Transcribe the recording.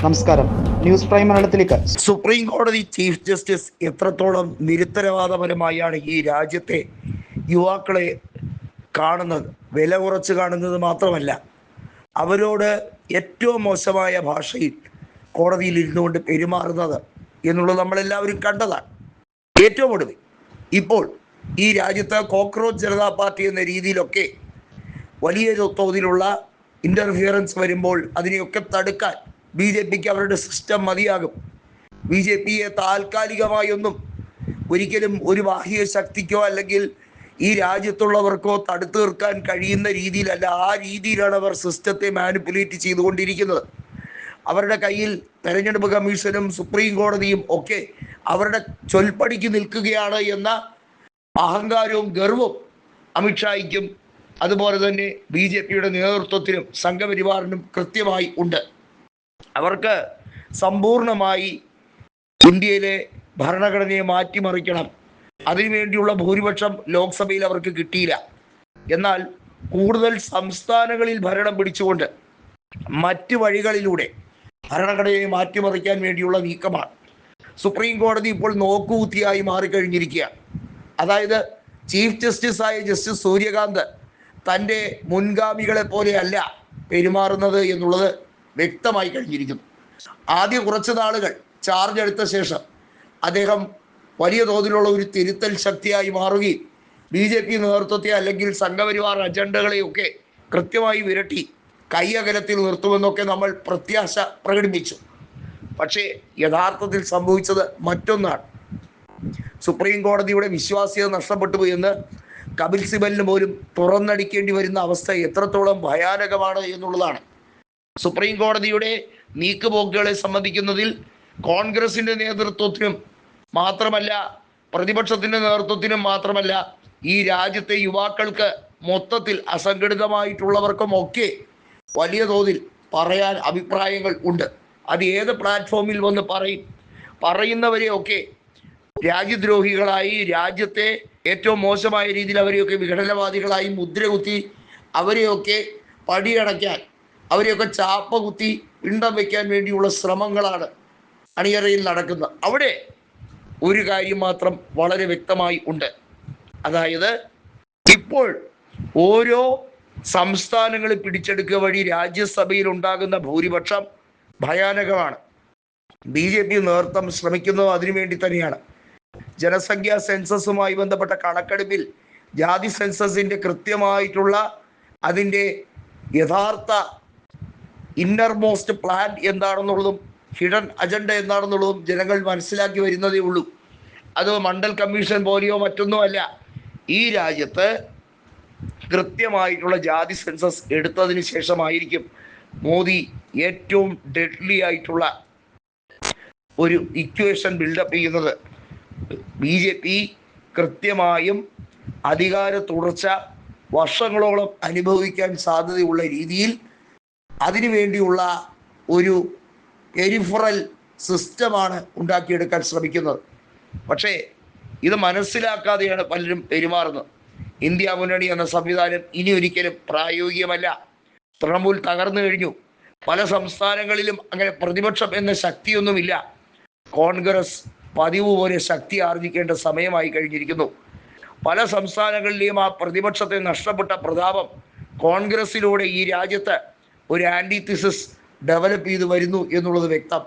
നമസ്കാരം. News prime മലയാളത്തിലേക്ക്. Supreme കോടതി ചീഫ് ജസ്റ്റിസ് എത്രത്തോളം നിരുത്തരവാദപരമായാണ് ഈ രാജ്യത്തെ യുവാക്കളെ കാണുന്നത്, വില കുറച്ച് കാണുന്നത് മാത്രമല്ല, അവരോട് ഏറ്റവും മോശമായ ഭാഷയിൽ കോടതിയിൽ ഇരുന്നുകൊണ്ട് പെരുമാറുന്നത് എന്നുള്ളത് നമ്മളെല്ലാവരും കണ്ടതാണ്. ഏറ്റവും ഒടുവിൽ ഇപ്പോൾ ഈ രാജ്യത്ത് കോക്രോച്ച് ജനതാ പാർട്ടി എന്ന രീതിയിലൊക്കെ വലിയ തോതിലുള്ള ഇൻ്റർഫിയറൻസ് വരുമ്പോൾ അതിനെയൊക്കെ തടുക്കാൻ BJPക്ക് അവരുടെ സിസ്റ്റം മതിയാകും. BJPയെ താൽക്കാലികമായൊന്നും ഒരിക്കലും ഒരു ബാഹ്യ ശക്തിക്കോ അല്ലെങ്കിൽ ഈ രാജ്യത്തുള്ളവർക്കോ തടുത്തു നിർക്കാൻ കഴിയുന്ന രീതിയിലല്ല. ആ രീതിയിലാണ് അവർ സിസ്റ്റത്തെ മാനിപ്പുലേറ്റ് ചെയ്തുകൊണ്ടിരിക്കുന്നത്. അവരുടെ കയ്യിൽ തെരഞ്ഞെടുപ്പ് കമ്മീഷനും സുപ്രീം കോടതിയും ഒക്കെ അവരുടെ ചൊൽപ്പടിക്ക് നിൽക്കുകയാണ് എന്ന അഹങ്കാരവും ഗർവവും അമിത്ഷായ്ക്കും അതുപോലെ തന്നെ BJPയുടെ നേതൃത്വത്തിനും സംഘപരിവാറിനും കൃത്യമായി ഉണ്ട്. അവർക്ക് സമ്പൂർണമായി ഇന്ത്യയിലെ ഭരണഘടനയെ മാറ്റിമറിക്കണം. അതിനുവേണ്ടിയുള്ള ഭൂരിപക്ഷം ലോക്സഭയിൽ അവർക്ക് കിട്ടിയില്ല. എന്നാൽ കൂടുതൽ സംസ്ഥാനങ്ങളിൽ ഭരണം പിടിച്ചുകൊണ്ട് മറ്റ് വഴികളിലൂടെ ഭരണഘടനയെ മാറ്റിമറിക്കാൻ വേണ്ടിയുള്ള നീക്കമാണ്. സുപ്രീം കോടതി ഇപ്പോൾ നോക്കുകുത്തിയായി മാറിക്കഴിഞ്ഞിരിക്കുകയാണ്. അതായത് ചീഫ് ജസ്റ്റിസായ ജസ്റ്റിസ് സൂര്യകാന്ത് തൻ്റെ മുൻഗാമികളെ പോലെയല്ല പെരുമാറുന്നത് എന്നുള്ളത് വ്യക്തമായി കഴിഞ്ഞിരിക്കുന്നു. ആദ്യ കുറച്ച് നാളുകൾ ചാർജ് എടുത്ത ശേഷം അദ്ദേഹം വലിയ തോതിലുള്ള ഒരു തിരുത്തൽ ശക്തിയായി മാറുകയും BJP നേതൃത്വത്തെ അല്ലെങ്കിൽ സംഘപരിവാർ അജണ്ടകളെയൊക്കെ കൃത്യമായി വിരട്ടി കൈയകലത്തിൽ നിർത്തുമെന്നൊക്കെ നമ്മൾ പ്രത്യാശ പ്രകടിപ്പിച്ചു. പക്ഷേ യഥാർത്ഥത്തിൽ സംഭവിച്ചത് മറ്റൊന്നാണ്. സുപ്രീം കോടതിയുടെ വിശ്വാസ്യത നഷ്ടപ്പെട്ടു എന്ന് കപിൽ സിബലിന് പോലും തുറന്നടിക്കേണ്ടി വരുന്ന അവസ്ഥ എത്രത്തോളം ഭയാനകമാണ് എന്നുള്ളതാണ്. സുപ്രീം കോടതിയുടെ നീക്കുപോക്കുകളെ സംബന്ധിക്കുന്നതിൽ കോൺഗ്രസിൻ്റെ നേതൃത്വത്തിനും മാത്രമല്ല, പ്രതിപക്ഷത്തിൻ്റെ നേതൃത്വത്തിനും മാത്രമല്ല, ഈ രാജ്യത്തെ യുവാക്കൾക്ക് മൊത്തത്തിൽ അസംഘടിതമായിട്ടുള്ളവർക്കും ഒക്കെ വലിയ തോതിൽ പറയാൻ അഭിപ്രായങ്ങൾ ഉണ്ട്. അത് ഏത് പ്ലാറ്റ്ഫോമിൽ വന്ന് പറയുന്നവരെയൊക്കെ രാജ്യദ്രോഹികളായി, രാജ്യത്തെ ഏറ്റവും മോശമായ രീതിയിൽ അവരെയൊക്കെ വിഘടനവാദികളായി മുദ്രകുത്തി അവരെയൊക്കെ പടിയടയ്ക്കാൻ, അവരെയൊക്കെ ചാപ്പ കുത്തി പിണ്ടം വയ്ക്കാൻ വേണ്ടിയുള്ള ശ്രമങ്ങളാണ് അണിയറയിൽ നടക്കുന്നത്. അവിടെ ഒരു കാര്യം മാത്രം വളരെ വ്യക്തമായി ഉണ്ട്. അതായത് ഇപ്പോൾ ഓരോ സംസ്ഥാനങ്ങൾ പിടിച്ചെടുക്കുക വഴി രാജ്യസഭയിൽ ഉണ്ടാകുന്ന ഭൂരിപക്ഷം ഭയാനകമാണ്. BJP നേതൃത്വം ശ്രമിക്കുന്നത് അതിനുവേണ്ടി തന്നെയാണ്. ജനസംഖ്യാ സെൻസസുമായി ബന്ധപ്പെട്ട കണക്കെടുപ്പിൽ ജാതി സെൻസസിൻ്റെ കൃത്യമായിട്ടുള്ള അതിൻ്റെ യഥാർത്ഥ ഇന്നർമോസ്റ്റ് പ്ലാൻ എന്താണെന്നുള്ളതും ഹിഡൻ അജണ്ട എന്താണെന്നുള്ളതും ജനങ്ങൾ മനസ്സിലാക്കി വരുന്നതേ ഉള്ളൂ. അത് മണ്ഡൽ കമ്മീഷൻ പോലെയോ മറ്റൊന്നും അല്ല. ഈ രാജ്യത്ത് കൃത്യമായിട്ടുള്ള ജാതി സെൻസസ് എടുത്തതിന് ശേഷമായിരിക്കും മോദി ഏറ്റവും ഡെഡ്ലി ആയിട്ടുള്ള ഒരു ഇക്വേഷൻ ബിൽഡപ്പ് ചെയ്യുന്നത്. BJP കൃത്യമായും അധികാര തുടർച്ച വർഷങ്ങളോളം അനുഭവിക്കാൻ സാധ്യതയുള്ള രീതിയിൽ അതിനുവേണ്ടിയുള്ള ഒരു പെരിഫറൽ സിസ്റ്റമാണ് ഉണ്ടാക്കിയെടുക്കാൻ ശ്രമിക്കുന്നത്. പക്ഷേ ഇത് മനസ്സിലാക്കാതെയാണ് പലരും പെരുമാറുന്നത്. ഇന്ത്യ മുന്നണി എന്ന സംവിധാനം ഇനി ഒരിക്കലും പ്രായോഗികമല്ല. തൃണമൂൽ തകർന്നു കഴിഞ്ഞു. പല സംസ്ഥാനങ്ങളിലും അങ്ങനെ പ്രതിപക്ഷം എന്ന ശക്തിയൊന്നുമില്ല. കോൺഗ്രസ് പതിവ് പോലെ ശക്തി ആർജിക്കേണ്ട സമയമായി കഴിഞ്ഞിരിക്കുന്നു. പല സംസ്ഥാനങ്ങളിലെയും ആ പ്രതിപക്ഷത്തെ നഷ്ടപ്പെട്ട പ്രതാപം കോൺഗ്രസിലൂടെ ഈ രാജ്യത്ത് ഒരു ആൻറ്റിതിസിസ് ഡെവലപ്പ് ചെയ്ത് വരുന്നു എന്നുള്ളത് വ്യക്തം.